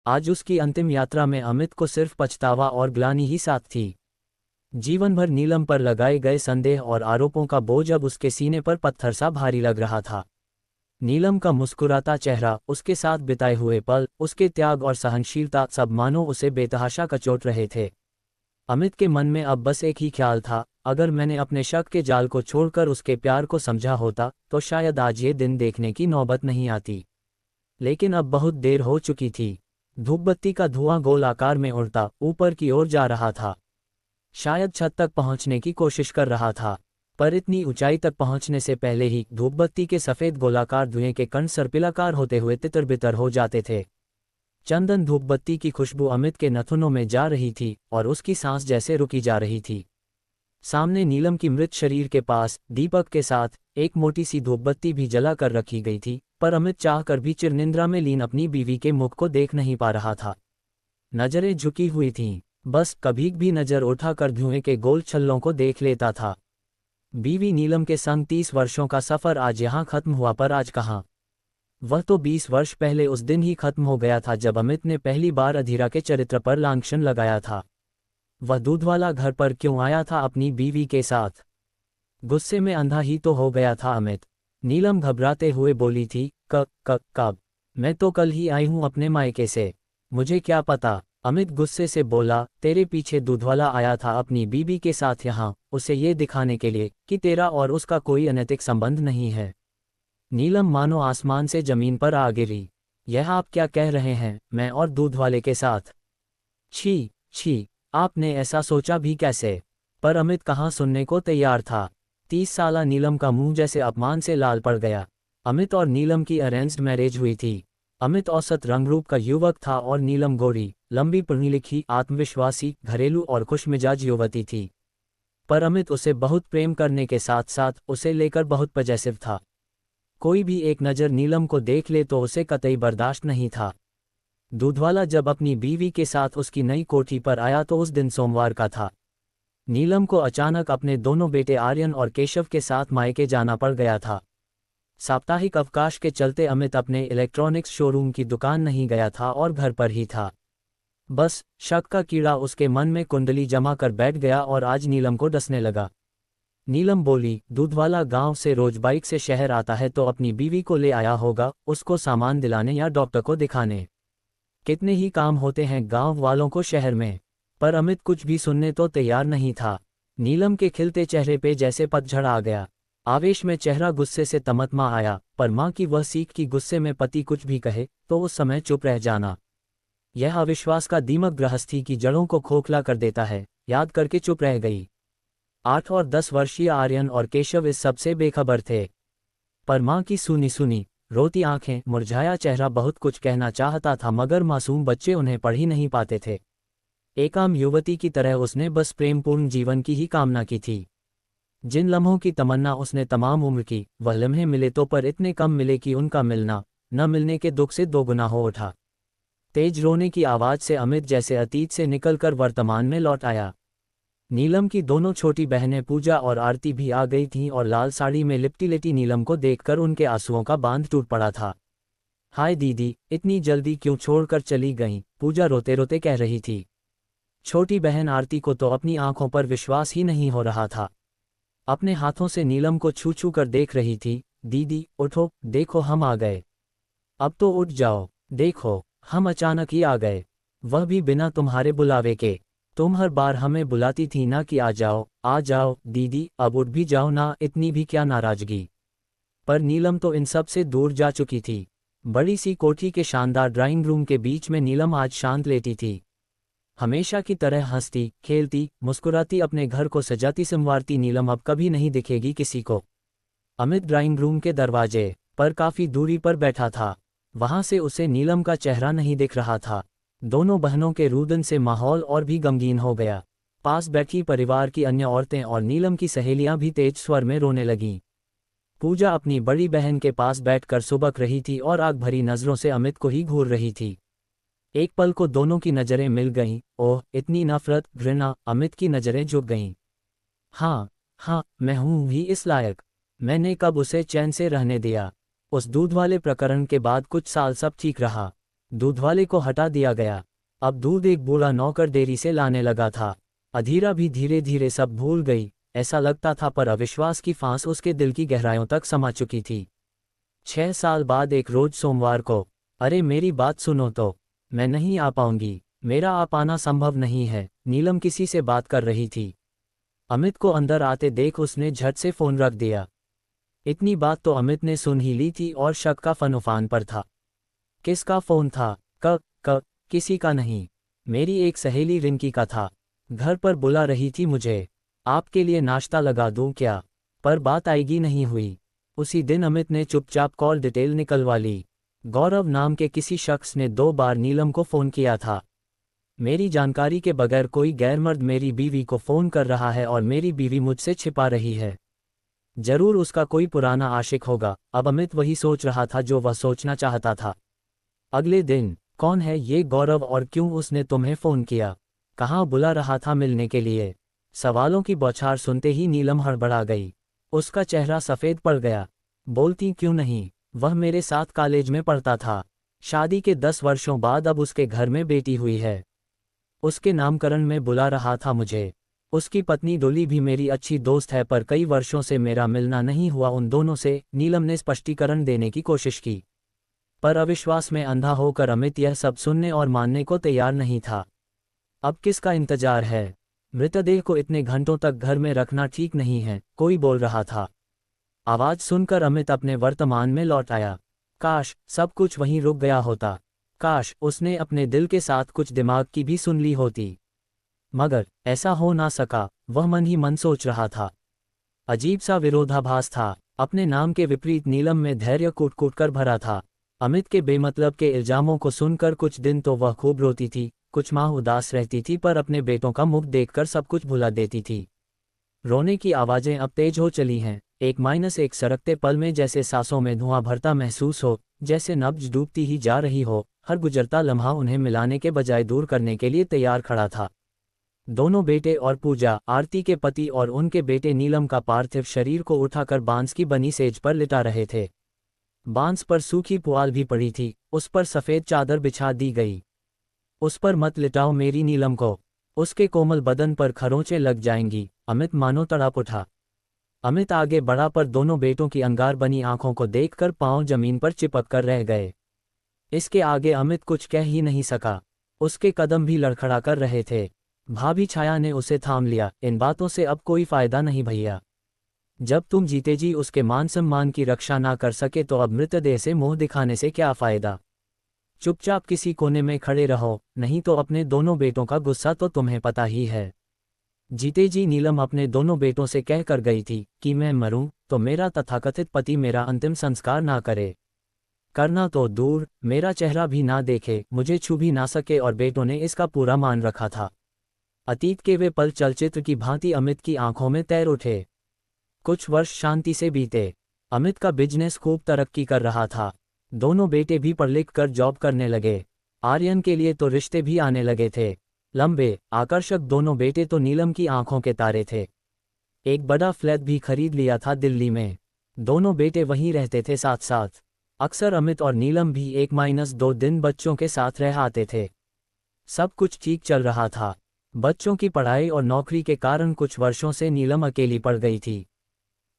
आज उसकी अंतिम यात्रा में अमित को सिर्फ पछतावा और ग्लानि ही साथ थी। जीवन भर नीलम पर लगाए गए संदेह और आरोपों का बोझ अब उसके सीने पर पत्थर सा भारी लग रहा था। नीलम का मुस्कुराता चेहरा, उसके साथ बिताए हुए पल, उसके त्याग और सहनशीलता सब मानो उसे बेतहाशा कचोट रहे थे। अमित के मन में अब बस एक ही ख्याल था, अगर मैंने अपने शक के जाल को छोड़कर उसके प्यार को समझा होता तो शायद आज ये दिन देखने की नौबत नहीं आती। लेकिन अब बहुत देर हो चुकी थी। धूपबत्ती का धुआं गोल आकार में उड़ता ऊपर की ओर जा रहा था। शायद छत तक पहुंचने की कोशिश कर रहा था, पर इतनी ऊंचाई तक पहुंचने से पहले ही धूपबत्ती के सफ़ेद गोलाकार धुएं के कण सर्पिलाकार होते हुए तितर-बितर हो जाते थे। चंदन धूपबत्ती की खुशबू अमित के नथुनों में जा रही थी और उसकी सांस जैसे रुकी जा रही थी। सामने नीलम की मृत शरीर के पास दीपक के साथ एक मोटी सी धूपबत्ती भी जला कर रखी गई थी, पर अमित चाहकर भी चिरनिंद्रा में लीन अपनी बीवी के मुख को देख नहीं पा रहा था। नजरें झुकी हुई थीं, बस कभी भी नजर उठाकर धुएं के गोल छल्लों को देख लेता था। बीवी नीलम के संग 30 वर्षों का सफर आज यहाँ खत्म हुआ, पर आज कहाँ? वह तो 20 वर्ष पहले उस दिन ही खत्म हो गया था जब अमित ने पहली बार अधीरा के चरित्र पर लांछन लगाया था। वह दूधवाला घर पर क्यों आया था अपनी बीवी के साथ? गुस्से में अंधा ही तो हो गया था अमित। नीलम घबराते हुए बोली थी, कब? मैं तो कल ही आई हूँ अपने मायके से, मुझे क्या पता? अमित गुस्से से बोला, तेरे पीछे दूधवाला आया था अपनी बीबी के साथ यहाँ, उसे ये दिखाने के लिए कि तेरा और उसका कोई अनैतिक संबंध नहीं है। नीलम मानो आसमान से जमीन पर आ गिरी। यह आप क्या कह रहे हैं, मैं और दूधवाले के साथ? छी छी, आपने ऐसा सोचा भी कैसे? पर अमित कहाँ सुनने को तैयार था। 30 साला नीलम का मुंह जैसे अपमान से लाल पड़ गया। अमित और नीलम की अरेंज्ड मैरिज हुई थी। अमित औसत रंगरूप का युवक था और नीलम गोरी, लंबी पढ़ी लिखी, आत्मविश्वासी, घरेलू और खुशमिजाज युवती थी। पर अमित उसे बहुत प्रेम करने के साथ साथ उसे लेकर बहुत पजेसिव था। कोई भी एक नज़र नीलम को देख ले तो उसे कतई बर्दाश्त नहीं था। दूधवाला जब अपनी बीवी के साथ उसकी नई कोठी पर आया तो उस दिन सोमवार का था। नीलम को अचानक अपने दोनों बेटे आर्यन और केशव के साथ मायके जाना पड़ गया था। साप्ताहिक अवकाश के चलते अमित अपने इलेक्ट्रॉनिक्स शोरूम की दुकान नहीं गया था और घर पर ही था। बस शक का कीड़ा उसके मन में कुंडली जमा कर बैठ गया और आज नीलम को डसने लगा। नीलम बोली, दूधवाला गांव से रोज बाइक से शहर आता है तो अपनी बीवी को ले आया होगा, उसको सामान दिलाने या डॉक्टर को दिखाने। कितने ही काम होते हैं गांव वालों को शहर में। पर अमित कुछ भी सुनने तो तैयार नहीं था। नीलम के खिलते चेहरे पे जैसे पतझड़ आ गया। आवेश में चेहरा गुस्से से तमतमा आया, पर माँ की वह सीख कि गुस्से में पति कुछ भी कहे तो उस समय चुप रह जाना। यह अविश्वास का दीमक गृहस्थी की जड़ों को खोखला कर देता है, याद करके चुप रह गई। 8 और 10 वर्षीय आर्यन और केशव इस सबसे बेखबर थे। पर माँ की सुनी सुनी रोती आंखें, मुरझाया चेहरा बहुत कुछ कहना चाहता था, मगर मासूम बच्चे उन्हें पढ़ ही नहीं पाते थे। एक आम युवती की तरह उसने बस प्रेमपूर्ण जीवन की ही कामना की थी। जिन लम्हों की तमन्ना उसने तमाम उम्र की, वह लम्हे मिले तो पर इतने कम मिले कि उनका मिलना न मिलने के दुख से दोगुना हो उठा। तेज रोने की आवाज़ से अमित जैसे अतीत से निकलकर वर्तमान में लौट आया। नीलम की दोनों छोटी बहनें पूजा और आरती भी आ गई थीं और लाल साड़ी में लिपटी लेटी नीलम को देखकर उनके आंसुओं का बांध टूट पड़ा था। हाय दीदी, इतनी जल्दी क्यों छोड़कर चली गईं? पूजा रोते रोते कह रही थी। छोटी बहन आरती को तो अपनी आंखों पर विश्वास ही नहीं हो रहा था। अपने हाथों से नीलम को छू छू कर देख रही थी। दीदी उठो, देखो हम आ गए। अब तो उठ जाओ, देखो हम अचानक ही आ गए, वह भी बिना तुम्हारे बुलावे के। तुम हर बार हमें बुलाती थी ना कि आ जाओ दीदी, अब उठ भी जाओ ना, इतनी भी क्या नाराजगी। पर नीलम तो इन सब से दूर जा चुकी थी। बड़ी सी कोठी के शानदार ड्राइंग रूम के बीच में नीलम आज शांत लेटी थी। हमेशा की तरह हंसती, खेलती, मुस्कुराती, अपने घर को सजाती संवारती नीलम अब कभी नहीं दिखेगी किसी को। अमित ड्राइंग रूम के दरवाजे पर काफी दूरी पर बैठा था। वहां से उसे नीलम का चेहरा नहीं दिख रहा था। दोनों बहनों के रुदन से माहौल और भी गमगीन हो गया। पास बैठी परिवार की अन्य औरतें और नीलम की सहेलियां भी तेज स्वर में रोने लगीं। पूजा अपनी बड़ी बहन के पास बैठकर सुबक रही थी और आग भरी नजरों से अमित को ही घूर रही थी। एक पल को दोनों की नजरें मिल गईं। ओह, इतनी नफरत, घृणा। अमित की नजरें झुक गईं। हाँ, मैं हूँ ही इस लायक। मैंने कब उसे चैन से रहने दिया? उस दूध वाले प्रकरण के बाद कुछ साल सब ठीक रहा। दूधवाले को हटा दिया गया। अब दूध एक बूढ़ा नौकर डेयरी से लाने लगा था। अधीरा भी धीरे धीरे सब भूल गई, ऐसा लगता था, पर अविश्वास की फांस उसके दिल की गहराइयों तक समा चुकी थी। 6 साल बाद एक रोज सोमवार को, अरे मेरी बात सुनो तो, मैं नहीं आ पाऊंगी, मेरा आ पाना संभव नहीं है, नीलम किसी से बात कर रही थी। अमित को अंदर आते देख उसने झट से फोन रख दिया। इतनी बात तो अमित ने सुन ही ली थी और शक का फन-उफान पर था। किसका फोन था? किसी का नहीं, मेरी एक सहेली रिंकी का था। घर पर बुला रही थी मुझे, आपके लिए नाश्ता लगा दूं क्या? पर बात आएगी नहीं हुई। उसी दिन अमित ने चुपचाप कॉल डिटेल निकलवा ली। गौरव नाम के किसी शख्स ने 2 बार नीलम को फ़ोन किया था। मेरी जानकारी के बगैर कोई गैरमर्द मेरी बीवी को फ़ोन कर रहा है और मेरी बीवी मुझसे छिपा रही है। जरूर उसका कोई पुराना आशिक होगा। अब अमित वही सोच रहा था जो वह सोचना चाहता था। अगले दिन, कौन है ये गौरव और क्यों उसने तुम्हें फ़ोन किया? कहाँ बुला रहा था मिलने के लिए? सवालों की बौछार सुनते ही नीलम हड़बड़ा गई। उसका चेहरा सफ़ेद पड़ गया। बोलती क्यों नहीं, वह मेरे साथ कॉलेज में पढ़ता था। शादी के 10 वर्षों बाद अब उसके घर में बेटी हुई है। उसके नामकरण में बुला रहा था मुझे। उसकी पत्नी डोली भी मेरी अच्छी दोस्त है, पर कई वर्षों से मेरा मिलना नहीं हुआ उन दोनों से। नीलम ने स्पष्टीकरण देने की कोशिश की, पर अविश्वास में अंधा होकर अमित यह सब सुनने और मानने को तैयार नहीं था। अब किसका इंतजार है? मृतदेह को इतने घंटों तक घर में रखना ठीक नहीं है, कोई बोल रहा था। आवाज सुनकर अमित अपने वर्तमान में लौट आया। काश सब कुछ वहीं रुक गया होता। काश उसने अपने दिल के साथ कुछ दिमाग की भी सुन ली होती। मगर ऐसा हो ना सका, वह मन ही मन सोच रहा था। अजीब सा विरोधाभास था। अपने नाम के विपरीत नीलम में धैर्य कूट कूट कर भरा था। अमित के बेमतलब के इल्जामों को सुनकर कुछ दिन तो वह खूब रोती थी, कुछ माह उदास रहती थी, पर अपने बेटों का मुख देखकर सब कुछ भुला देती थी। रोने की आवाज़ें अब तेज हो चली हैं, 1-1 सरकते पल में जैसे सांसों में धुआं भरता महसूस हो, जैसे नब्ज डूबती ही जा रही हो। हर गुजरता लम्हा उन्हें मिलाने के बजाय दूर करने के लिए तैयार खड़ा था। दोनों बेटे और पूजा, आरती के पति और उनके बेटे नीलम का पार्थिव शरीर को उठाकर बांस की बनी सेज पर लिटा रहे थे। बांस पर सूखी पुआल भी पड़ी थी, उस पर सफ़ेद चादर बिछा दी गई। उस पर मत लिटाओ मेरी नीलम को, उसके कोमल बदन पर खरोंचें लग जाएंगी। अमित मानो तड़प उठा। अमित आगे बढ़ा, पर दोनों बेटों की अंगार बनी आंखों को देखकर पांव जमीन पर चिपक कर रह गए। इसके आगे अमित कुछ कह ही नहीं सका। उसके कदम भी लड़खड़ा कर रहे थे। भाभी छाया ने उसे थाम लिया। इन बातों से अब कोई फायदा नहीं भैया। जब तुम जीते जी उसके मान सम्मान की रक्षा ना कर सके तो अब मृतदेह से मुंह दिखाने से क्या फायदा? चुपचाप किसी कोने में खड़े रहो, नहीं तो अपने दोनों बेटों का गुस्सा तो तुम्हें पता ही है। जीते जी नीलम अपने दोनों बेटों से कह कर गई थी कि मैं मरूं तो मेरा तथाकथित पति मेरा अंतिम संस्कार ना करे। करना तो दूर, मेरा चेहरा भी ना देखे, मुझे छू भी ना सके, और बेटों ने इसका पूरा मान रखा था। अतीत के वे पल चलचित्र की भांति अमित की आंखों में तैर उठे। कुछ वर्ष शांति से बीते। अमित का बिजनेस खूब तरक्की कर रहा था। दोनों बेटे भी पढ़ लिख कर जॉब करने लगे। आर्यन के लिए तो रिश्ते भी आने लगे थे। लंबे, आकर्षक दोनों बेटे तो नीलम की आंखों के तारे थे। एक बड़ा फ्लैट भी खरीद लिया था दिल्ली में। दोनों बेटे वहीं रहते थे साथ साथ। अक्सर अमित और नीलम भी 1-2 दिन बच्चों के साथ रह आते थे। सब कुछ ठीक चल रहा था। बच्चों की पढ़ाई और नौकरी के कारण कुछ वर्षों से नीलम अकेली पड़ गई थी।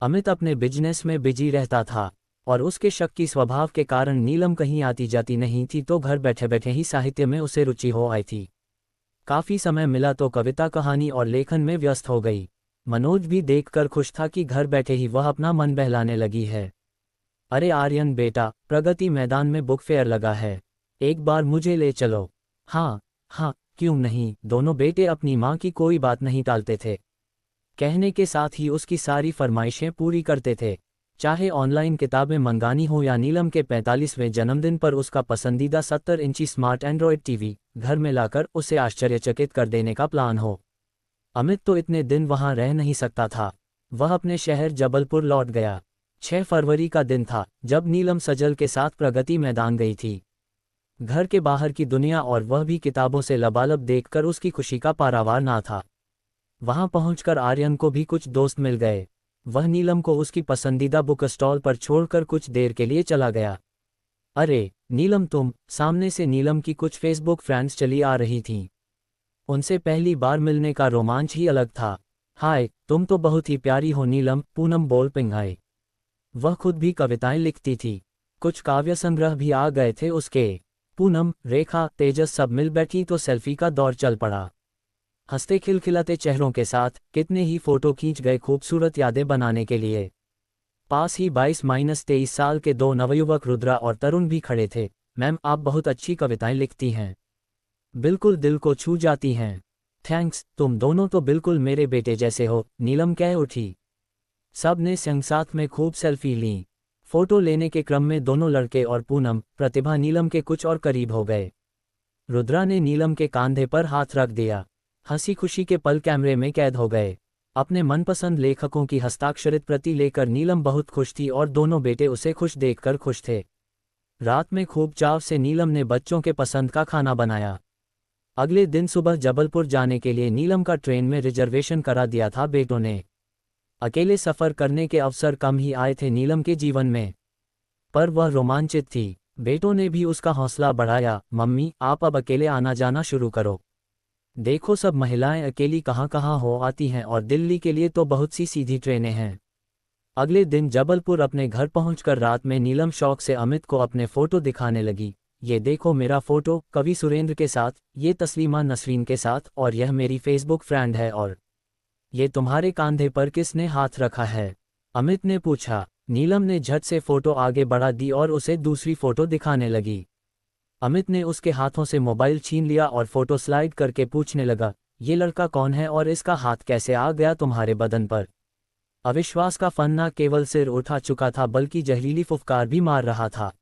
अमित अपने बिजनेस में बिजी रहता था, और उसके शक्की स्वभाव के कारण नीलम कहीं आती जाती नहीं थी, तो घर बैठे बैठे ही साहित्य में उसे रुचि हो आई थी। काफ़ी समय मिला तो कविता, कहानी और लेखन में व्यस्त हो गई। मनोज भी देखकर खुश था कि घर बैठे ही वह अपना मन बहलाने लगी है। अरे आर्यन बेटा, प्रगति मैदान में बुक फेयर लगा है, एक बार मुझे ले चलो। हाँ हाँ, क्यों नहीं। दोनों बेटे अपनी माँ की कोई बात नहीं टालते थे। कहने के साथ ही उसकी सारी फरमाइशें पूरी करते थे, चाहे ऑनलाइन किताबें मंगानी हो या नीलम के 45वें जन्मदिन पर उसका पसंदीदा 70 इंची स्मार्ट एंड्रॉयड टीवी घर में लाकर उसे आश्चर्यचकित कर देने का प्लान हो। अमित तो इतने दिन वहां रह नहीं सकता था। वह अपने शहर जबलपुर लौट गया। 6 फरवरी का दिन था जब नीलम सजल के साथ प्रगति मैदान गई थी। घर के बाहर की दुनिया और वह भी किताबों से लबालब देखकर उसकी खुशी का पारावार ना था। वहां पहुंचकर आर्यन को भी कुछ दोस्त मिल गए। वह नीलम को उसकी पसंदीदा बुक स्टॉल पर छोड़कर कुछ देर के लिए चला गया। अरे नीलम, तुम। सामने से नीलम की कुछ फेसबुक फ्रेंड्स चली आ रही थीं। उनसे पहली बार मिलने का रोमांच ही अलग था। हाय, तुम तो बहुत ही प्यारी हो नीलम, पूनम बोल पिंघाई। वह खुद भी कविताएं लिखती थी। कुछ काव्य संग्रह भी आ गए थे उसके। पूनम, रेखा, तेजस सब मिल बैठी तो सेल्फी का दौर चल पड़ा। हंसते खिलखिलाते चेहरों के साथ कितने ही फोटो खींच गए खूबसूरत यादें बनाने के लिए। पास ही 22-23 साल के दो नवयुवक रुद्रा और तरुण भी खड़े थे। मैम, आप बहुत अच्छी कविताएं लिखती हैं। बिल्कुल दिल को छू जाती हैं। थैंक्स, तुम दोनों तो बिल्कुल मेरे बेटे जैसे हो, नीलम कह उठी। सब ने संग साथ में खूब सेल्फी लीं। फोटो लेने के क्रम में दोनों लड़के और पूनम, प्रतिभा नीलम के कुछ और करीब हो गए। रुद्रा ने नीलम के कांधे पर हाथ रख दिया। हंसी खुशी के पल कैमरे में कैद हो गए। अपने मनपसंद लेखकों की हस्ताक्षरित प्रति लेकर नीलम बहुत खुश थी और दोनों बेटे उसे खुश देखकर खुश थे। रात में खूब चाव से नीलम ने बच्चों के पसंद का खाना बनाया। अगले दिन सुबह जबलपुर जाने के लिए नीलम का ट्रेन में रिजर्वेशन करा दिया था बेटों ने। अकेले सफ़र करने के अवसर कम ही आए थे नीलम के जीवन में, पर वह रोमांचित थी। बेटों ने भी उसका हौसला बढ़ाया। मम्मी, आप अब अकेले आना जाना शुरू करो। देखो, सब महिलाएं अकेली कहाँ कहाँ हो आती हैं और दिल्ली के लिए तो बहुत सी सीधी ट्रेनें हैं। अगले दिन जबलपुर अपने घर पहुंचकर रात में नीलम शौक से अमित को अपने फोटो दिखाने लगी। ये देखो मेरा फोटो, कवि सुरेंद्र के साथ, ये तस्लीमा नसरीन के साथ, और यह मेरी फेसबुक फ्रेंड है, और ये तुम्हारे कांधे पर किसने हाथ रखा है? अमित ने पूछा। नीलम ने झट से फोटो आगे बढ़ा दी और उसे दूसरी फोटो दिखाने लगी। अमित ने उसके हाथों से मोबाइल छीन लिया और फोटो स्लाइड करके पूछने लगा, ये लड़का कौन है और इसका हाथ कैसे आ गया तुम्हारे बदन पर? अविश्वास का फन न केवल सिर उठा चुका था बल्कि जहरीली फुफकार भी मार रहा था।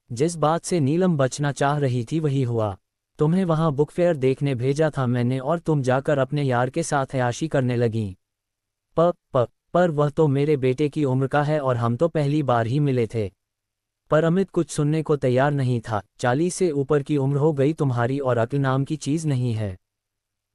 जिस बात से नीलम बचना चाह रही थी वही हुआ। तुम्हें वहां बुक फेयर देखने भेजा था मैंने और तुम जाकर अपने यार के साथ अय्याशी करने लगीं। पर वह तो मेरे बेटे की उम्र का है और हम तो पहली बार ही मिले थे। पर अमित कुछ सुनने को तैयार नहीं था। 40 से ऊपर की उम्र हो गई तुम्हारी और अक्ल नाम की चीज नहीं है।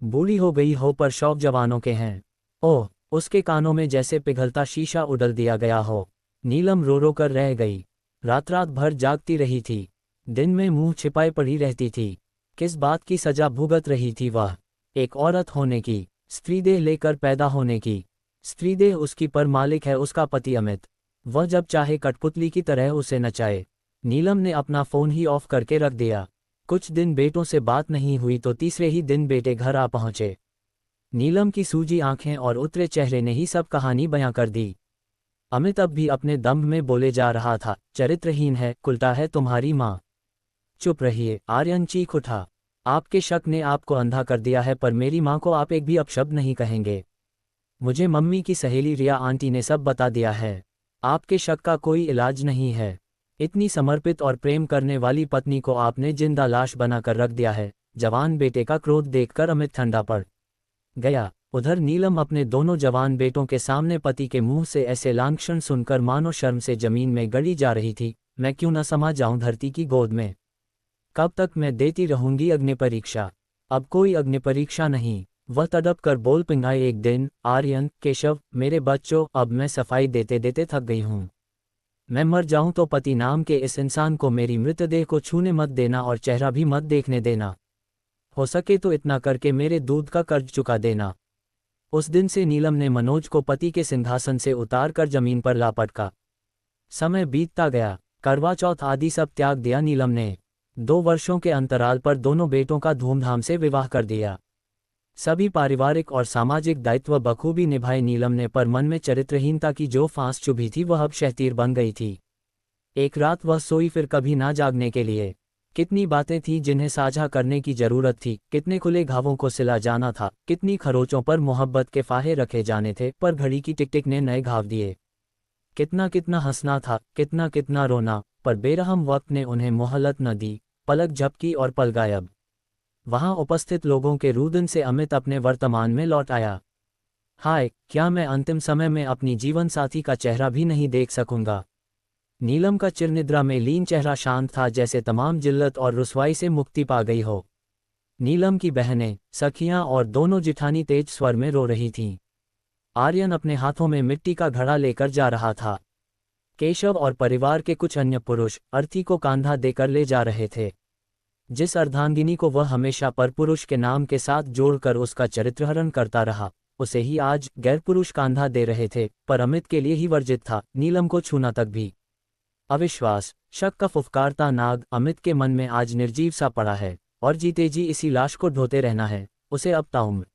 बूढ़ी हो गई हो पर शौक जवानों के हैं। ओह, उसके कानों में जैसे पिघलता शीशा उड़ल दिया गया हो। नीलम रो रो कर रह गई। रात रात भर जागती रही थी। दिन में मुंह छिपाए पड़ी रहती थी। किस बात की सजा भुगत रही थी वह? एक औरत होने की, स्त्रीदेह लेकर पैदा होने की। स्त्रीदेह उसकी पर मालिक है उसका पति अमित। वह जब चाहे कठपुतली की तरह उसे नचाए। नीलम ने अपना फोन ही ऑफ करके रख दिया। कुछ दिन बेटों से बात नहीं हुई तो तीसरे ही दिन बेटे घर आ पहुंचे। नीलम की सूजी आंखें और उतरे चेहरे ने ही सब कहानी बयां कर दी। अमित अब भी अपने दम में बोले जा रहा था, चरित्रहीन है, कुलटा है तुम्हारी माँ। चुप रहिए, आर्यन चीख उठा। आपके शक ने आपको अंधा कर दिया है पर मेरी माँ को आप एक भी अपशब्द नहीं कहेंगे। मुझे मम्मी की सहेली रिया आंटी ने सब बता दिया है। आपके शक का कोई इलाज नहीं है। इतनी समर्पित और प्रेम करने वाली पत्नी को आपने जिंदा लाश बनाकर रख दिया है। जवान बेटे का क्रोध देखकर अमित ठंडा पड़ गया। उधर नीलम अपने दोनों जवान बेटों के सामने पति के मुंह से ऐसे लांछन सुनकर मानो शर्म से जमीन में गड़ी जा रही थी। मैं क्यों न समा जाऊं धरती की गोद में? कब तक मैं देती रहूंगी अग्निपरीक्षा? अब कोई अग्निपरीक्षा नहीं। वह तड़प कर बोल पिंगाई, एक दिन, आर्यन, केशव, मेरे बच्चों, अब मैं सफाई देते देते थक गई हूं। मैं मर जाऊं तो पति नाम के इस इंसान को मेरी मृतदेह को छूने मत देना और चेहरा भी मत देखने देना। हो सके तो इतना करके मेरे दूध का कर्ज चुका देना। उस दिन से नीलम ने मनोज को पति के सिंहासन से उतार कर जमीन पर ला पटका। समय बीतता गया। करवा चौथ आदि सब त्याग दिया नीलम ने। 2 वर्षों के अंतराल पर दोनों बेटों का धूमधाम से विवाह कर दिया। सभी पारिवारिक और सामाजिक दायित्व बखूबी निभाए नीलम ने, पर मन में चरित्रहीनता की जो फांस चुभी थी वह अब शहतीर बन गई थी। एक रात वह सोई फिर कभी ना जागने के लिए। कितनी बातें थीं जिन्हें साझा करने की जरूरत थी, कितने खुले घावों को सिला जाना था, कितनी खरोचों पर मोहब्बत के फाहे रखे जाने थे, पर घड़ी की टिक टिक ने नए घाव दिए। कितना कितना हंसना था, कितना कितना रोना, पर बेरहम वक्त ने उन्हें मोहलत न दी। पलक झपकी और पल गायब। वहां उपस्थित लोगों के रुदन से अमित अपने वर्तमान में लौट आया। हाय, क्या मैं अंतिम समय में अपनी जीवन साथी का चेहरा भी नहीं देख सकूंगा? नीलम का चिरनिद्रा में लीन चेहरा शांत था, जैसे तमाम जिल्लत और रुसवाई से मुक्ति पा गई हो। नीलम की बहनें, सखियां और दोनों जिठानी तेज स्वर में रो रही थीं। आर्यन अपने हाथों में मिट्टी का घड़ा लेकर जा रहा था। केशव और परिवार के कुछ अन्य पुरुष अर्थी को कांधा देकर ले जा रहे थे। जिस अर्धांगिनी को वह हमेशा परपुरुष के नाम के साथ जोड़कर उसका चरित्रहरण करता रहा, उसे ही आज गैरपुरुष कांधा दे रहे थे, पर अमित के लिए ही वर्जित था नीलम को छूना तक भी। अविश्वास, शक का फुफकारता नाग अमित के मन में आज निर्जीव सा पड़ा है, और जीते जी इसी लाश को ढोते रहना है उसे अब ताउम्र।